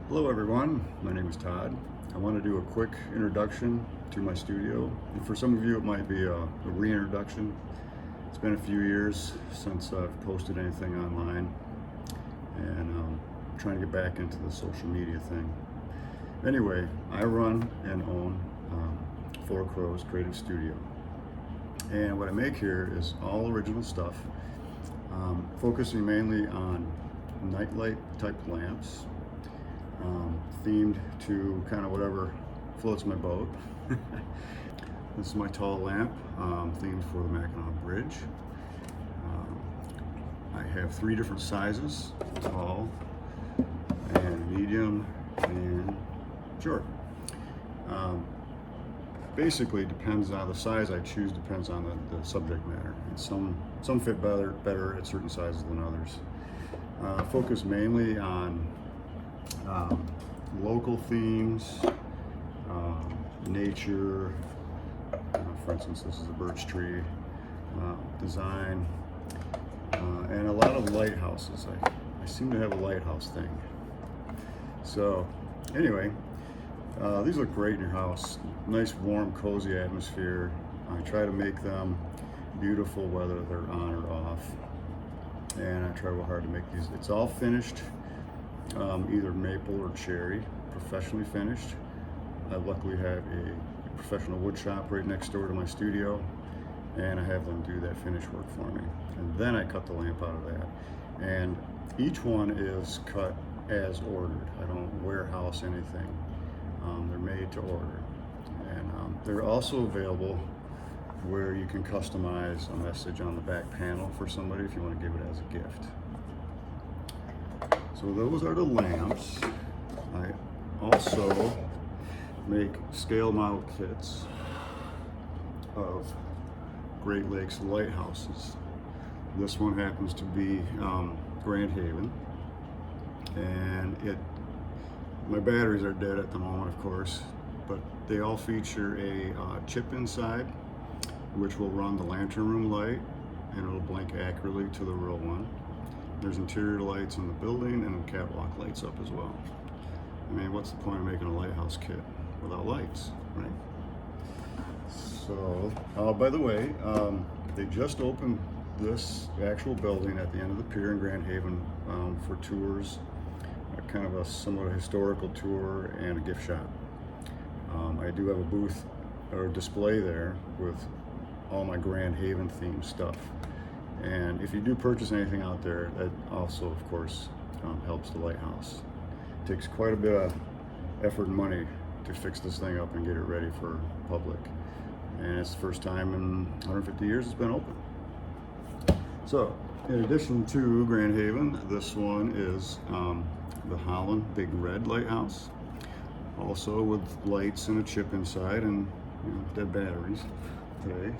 Hello everyone, my name is Todd. I want to do a quick introduction to my studio. And for some of you it might be a reintroduction. It's been a few years since I've posted anything online, and I'm trying to get back into the social media thing. Anyway, I run and own Four Crows Creative Studio. And what I make here is all original stuff, focusing mainly on nightlight type lamps, themed to kind of whatever floats my boat. This is my tall lamp, themed for the Mackinac Bridge. I have 3 different sizes: tall and medium and short. Basically depends on the size I choose, depends on the subject matter. And some fit better at certain sizes than others. Focus mainly on local themes, nature. For instance, this is a birch tree design, and a lot of lighthouses. I seem to have a lighthouse thing. So anyway, these look great in your house. Nice, warm, cozy atmosphere. I try to make them beautiful whether they're on or off, and I try real hard to make these. It's all finished, either maple or cherry, professionally finished. I luckily have a professional wood shop right next door to my studio, and I have them do that finish work for me. And then I cut the lamp out of that. And each one is cut as ordered. I don't warehouse anything. They're made to order. And they're also available where you can customize a message on the back panel for somebody if you want to give it as a gift. So those are the lamps. I also make scale model kits of Great Lakes lighthouses. This one happens to be Grand Haven, and my batteries are dead at the moment, of course, but they all feature a chip inside, which will run the lantern room light, and it'll blink accurately to the real one. There's interior lights in the building and catwalk lights up as well. I mean, what's the point of making a lighthouse kit without lights, right? So, by the way, they just opened this actual building at the end of the pier in Grand Haven for tours, kind of a somewhat historical tour and a gift shop. I do have a booth or display there with all my Grand Haven themed stuff. And if you do purchase anything out there, that also, of course, helps the lighthouse. It takes quite a bit of effort and money to fix this thing up and get it ready for public. And it's the first time in 150 years it's been open. So, in addition to Grand Haven, this one is the Holland Big Red Lighthouse, also with lights and a chip inside and dead batteries today.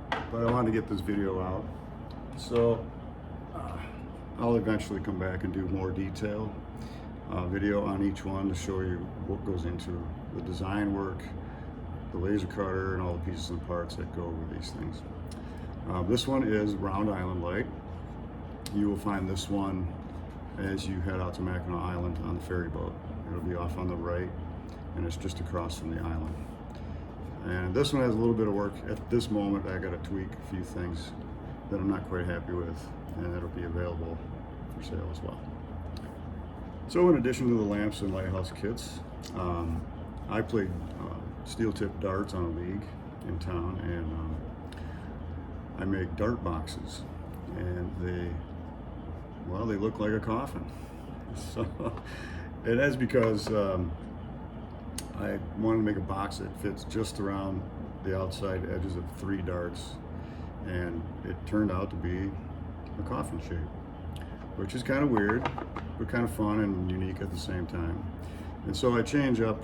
But I wanted to get this video out, so I'll eventually come back and do more detail video on each one to show you what goes into the design work, the laser cutter, and all the pieces and parts that go with these things. This one is Round Island light. You will find this one as you head out to Mackinac Island on the ferry boat. It'll be off on the right, and it's just across from the island. And this one has a little bit of work. At this moment, I got to tweak a few things that I'm not quite happy with, and it'll be available for sale as well. So in addition to the lamps and lighthouse kits, I played steel tip darts on a league in town, and I make dart boxes, and they look like a coffin. So, and that's because I wanted to make a box that fits just around the outside edges of 3 darts, and it turned out to be a coffin shape, which is kind of weird, but kind of fun and unique at the same time. And so I change up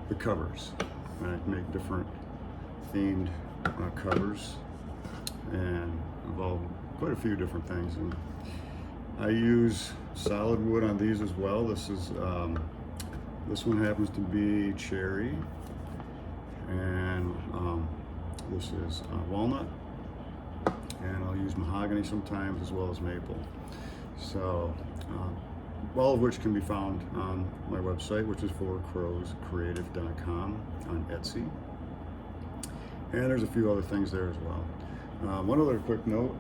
the covers, and I make different themed covers, and involve quite a few different things. And I use solid wood on these as well. This one happens to be cherry, and this is walnut, and I'll use mahogany sometimes as well as maple. So all of which can be found on my website, which is forcrowscreative.com on Etsy. And there's a few other things there as well. One other quick note,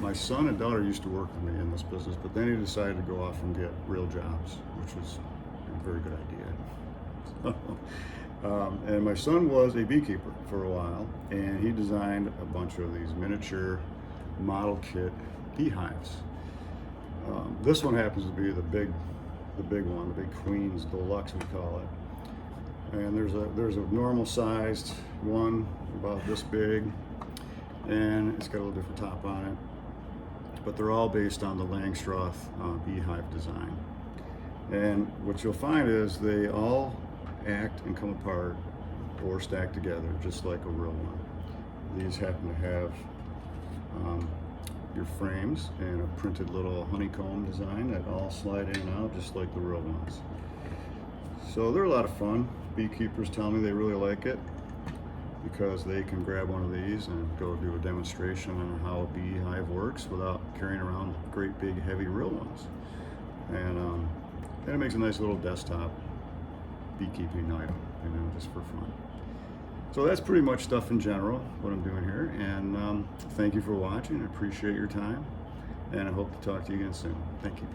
my son and daughter used to work with me in this business, but then he decided to go off and get real jobs, which was a very good idea. And my son was a beekeeper for a while, and he designed a bunch of these miniature model kit beehives. This one happens to be the big one, the big Queen's Deluxe, we call it. And there's a normal sized one about this big, and it's got a little different top on it. But they're all based on the Langstroth beehive design. And what you'll find is they all act and come apart or stack together just like a real one. These happen to have your frames and a printed little honeycomb design that all slide in and out just like the real ones. So they're a lot of fun. Beekeepers tell me they really like it because they can grab one of these and go do a demonstration on how a beehive works without carrying around great big heavy real ones. And it makes a nice little desktop beekeeping item, just for fun. So that's pretty much stuff in general, what I'm doing here. And thank you for watching. I appreciate your time. And I hope to talk to you again soon. Thank you.